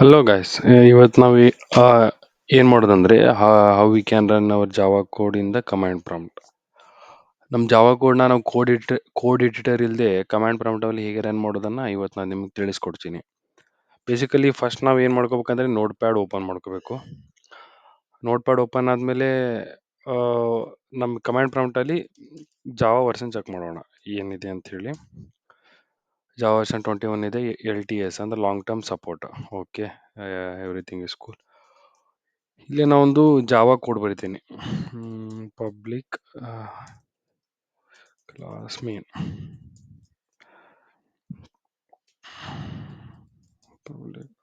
Hello guys, ಇವತ್ತು ನಾವು ಏನು ಮಾಡೋದಂದ್ರೆ how we can run our Java code in the command prompt. ನಮ್ಮ ಜಾವಾ ಕೋಡ್ನ ನಾವು ಕೋಡ್ ಎಡಿಟರ್ ಇಲ್ಲದೆ ಕಮಾಂಡ್ ಪ್ರಾಂಪ್ಟಲ್ಲಿ ಹೇಗೆ ರನ್ ಮಾಡೋದನ್ನ ಇವತ್ತು ನಾನು ನಿಮ್ಗೆ ತಿಳಿಸ್ಕೊಡ್ತೀನಿ. ಬೇಸಿಕಲಿ ಫಸ್ಟ್ ನಾವು ಏನು ಮಾಡ್ಕೋಬೇಕಂದ್ರೆ ನೋಟ್ ಪ್ಯಾಡ್ ಓಪನ್ ಮಾಡ್ಕೋಬೇಕು. ನೋಟ್ ಪ್ಯಾಡ್ ಓಪನ್ ಆದಮೇಲೆ ನಮ್ಮ ಕಮಾಂಡ್ ಪ್ರಾಂಪ್ಟಲ್ಲಿ ಜಾವಾ ವರ್ಷನ್ ಚೆಕ್ ಮಾಡೋಣ ಏನಿದೆ ಅಂತ ಹೇಳಿ. ಜಾವಾ ವರ್ಷನ್ 21 ಇದೆ, LTS ಅಂದ್ರೆ long term support. Okay, everything is cool. ಇಲ್ಲಿ ನಾವೊಂದು ಜಾವಾ ಕೋಡ್ ಬರಿತೀನಿ. Public class main public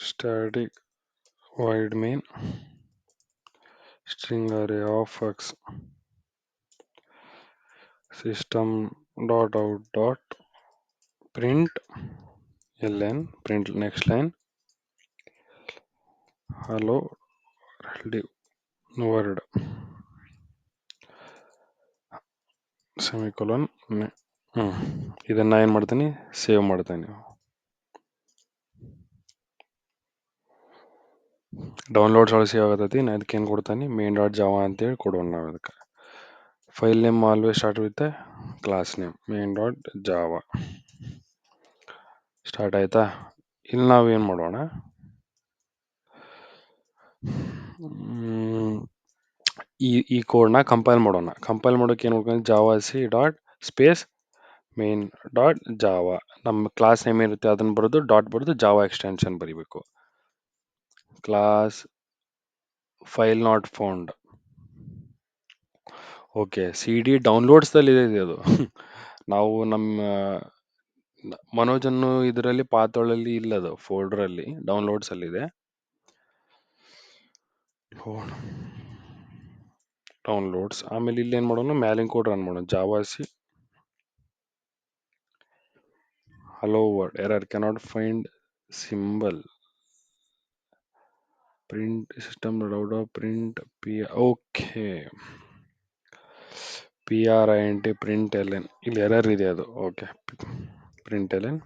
static void main string array of x system dot out dot print ln print next line hello word semicolon ಇದನ್ನ ಏನು ಮಾಡ್ತೀನಿ, save ಮಾಡ್ತೀನಿ. Downloads ಒಳಗೆ save ಆಗತೈತಿ. ನಾನು ಅದಕ್ಕೆ ಏನು ಕೊಡ್ತಾನೆ, ಮೇನ್ ಡಾಟ್ ಜಾವಾ ಅಂತೇಳಿ ಕೊಡೋಣ. ನಾವು ಅದಕ್ಕೆ file name always start with class name main dot Java. Start ಆಯ್ತಾ? ಇಲ್ಲಿ ನಾವು ಏನು ಮಾಡೋಣ, ಈ ಕೋಡ್ನ ಕಂಪೈಲ್ ಮಾಡೋಣ. ಕಂಪೈಲ್ ಮಾಡೋಕೆ ಏನು ಮಾಡ್ಕೊಂಡು Java C dot space main dot Java, ನಮ್ಮ ಕ್ಲಾಸ್ ನೇಮ್ ಇರುತ್ತೆ ಅದನ್ನು ಬರೆದು ಡಾಟ್ ಬರೆದು ಜಾವಾ ಎಕ್ಸ್ಟೆನ್ಷನ್ ಬರೀಬೇಕು. Class file not found. Okay, CD ಡೌನ್ಲೋಡ್ಸ್ದಲ್ಲಿ ಇದೆ ಅದು. ನಾವು ನಮ್ಮ ಮನೋಜನ್ನು ಇದರಲ್ಲಿ ಪಾತೊಳಲ್ಲಿ ಇಲ್ಲದು, ಫೋಲ್ಡರಲ್ಲಿ ಡೌನ್ಲೋಡ್ಸಲ್ಲಿದೆ. ಡೌನ್ಲೋಡ್ಸ್ ಆಮೇಲೆ ಇಲ್ಲಿ ಏನು ಮಾಡೋಣ, ಮ್ಯಾಲಿನ್ ಕೋಡ್ ರನ್ ಮಾಡೋಣ. Java C hello world error cannot find symbol print system out of print p. Okay, print print ln ಇಲ್ಲಿ ಎರರ್ ಇದೆ ಅದು. ಓಕೆ, ಪ್ರಿಂಟ್ ln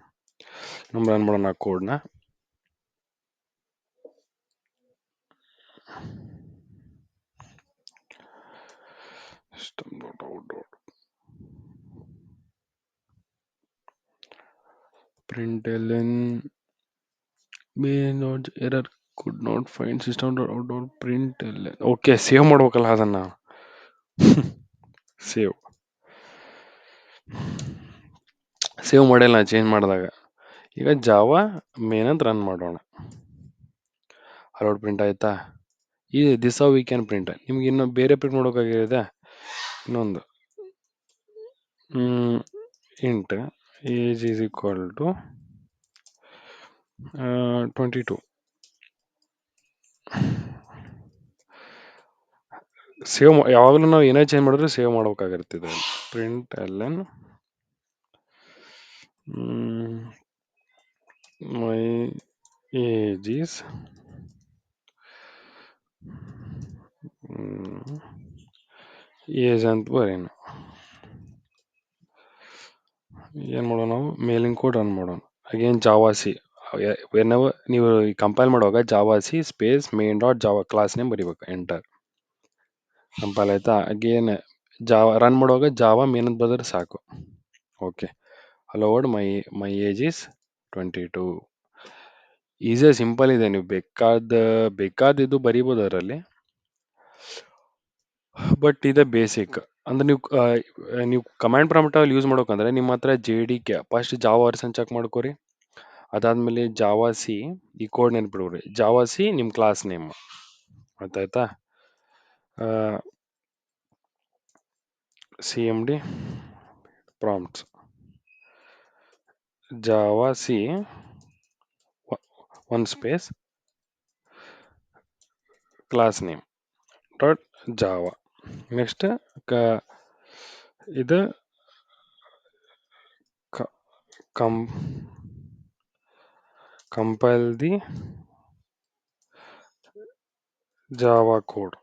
ನಮ್ಮ ರನ್ ಮಾಡೋಣ ಕೋಡ್ನ. System dot out dot print ln main error could not find system dot out dot print ln. Okay, save ಮಾಡ್ಬೇಕಲ್ಲ ಅದನ್ನ. Save ಮಾಡಿಲ್ಲ change ಮಾಡಿದಾಗ. ಈಗ ಜಾವಾ ಮೇನ್ ಅಂತ ರನ್ ಮಾಡೋಣ. ಅಲೌಡ್ ಪ್ರಿಂಟ್ ಆಯ್ತಾ? ಈ this how we can print. ನಿಮ್ಗೆ ಇನ್ನೂ ಬೇರೆ ಪ್ರಿಂಟ್ ಮಾಡೋಕ್ಕಾಗಿದೆ. ಇನ್ನೊಂದು int age is equal to 22. Save ಯಾವಾಗಲೂ ನಾವು ಏನೇ ಚೇಂಜ್ ಮಾಡಿದ್ರೆ ಸೇವ್ ಮಾಡ್ಬೇಕಾಗಿರ್ತದೆ. Print ln my age is age ಅಂತ ಬರೀನ. ಏನು ಮಾಡೋಣ, ನಾವು ಮೇಲಿಂಗ್ ಕೋಡ್ ರನ್ ಮಾಡೋಣ. ಅಗೇನ್ ಜಾವಾ ಸಿ, ನೀವು ಕಂಪೈಲ್ ಮಾಡುವಾಗ Java C space main dot Java class name ಬರೀಬೇಕು. ಎಂಟರ್. ಕಂಪೈಲ್ ಆಯ್ತಾ? ಅಗೇನ್ ಜಾವಾ ರನ್ ಮಾಡುವಾಗ ಜಾವಾ ಮೇನ್ ಅಂತ ಬರೆದ್ರೆ ಸಾಕು. Okay, hello world my age is 22. Easy simple ಇದೆ. ನೀವು ಬೇಕಾದಿದ್ದು ಬರೀಬೋದು ಅದರಲ್ಲಿ, ಬಟ್ ಇದೆ ಬೇಸಿಕ್. ಅಂದ್ರೆ ನೀವು ಕಮಾಂಡ್ ಪ್ರಾಂಪ್ಟ್ ಅಲ್ಲಿ ಯೂಸ್ ಮಾಡ್ಬೇಕಂದ್ರೆ ನಿಮ್ಮ ಹತ್ರ JDK first Java version check ಮಾಡ್ಕೋರಿ. ಅದಾದ್ಮೇಲೆ ಜಾವಾ ಸಿ ಈ ಕೋಡ್ ನೆನ್ಪಿಡ್ರಿ. ಜಾವಾ ಸಿ ನಿಮ್ಮ ಕ್ಲಾಸ್ ನೇಮ್ ಗೊತ್ತಾಯ್ತಾ? CMD prompts Java C one space class name dot Java. Next ಇದು compile the Java code.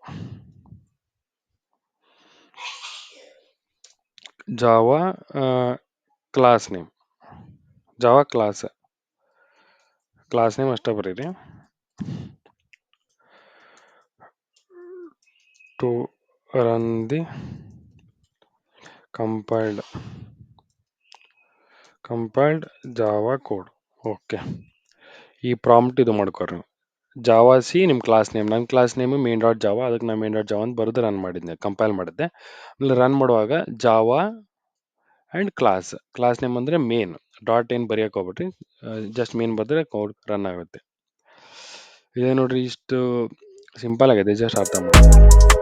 Java class name, Java class class name ಅಷ್ಟೇ ಬರೀರಿ. To run the compiled Java code. Okay, ಈ prompt ಇದು ಮಾಡ್ಕೊರಿ. Java C ನಿಮ್ಮ class name, ನನ್ನ class name main dot Java, ಅದಕ್ಕೆ ನಾನು ಮೇನ್ ಡಾಟ್ ಜಾವಾ ಅಂತ ಬರೆದು ರನ್ ಮಾಡಿದ್ದೆ, ಕಂಪೈಲ್ ಮಾಡಿದ್ದೆ. ಆಮೇಲೆ ರನ್ ಮಾಡುವಾಗ ಜಾವಾ ಆ್ಯಂಡ್ ಕ್ಲಾಸ್ ನೇಮ್ ಅಂದರೆ ಮೇನ್, ಡಾಟ್ ಏನು ಬರೆಯೋಕೆ ಹೋಗ್ಬಿಟ್ರಿ, ಜಸ್ಟ್ ಮೇನ್ ಬರೆದ್ರೆ ಕೋಡ್ ರನ್ ಆಗುತ್ತೆ. ಇದೇ ನೋಡ್ರಿ, ಇಷ್ಟು ಸಿಂಪಲ್ ಆಗಿದೆ, ಜಸ್ಟ್ ಅರ್ಥ ಮಾಡಿ.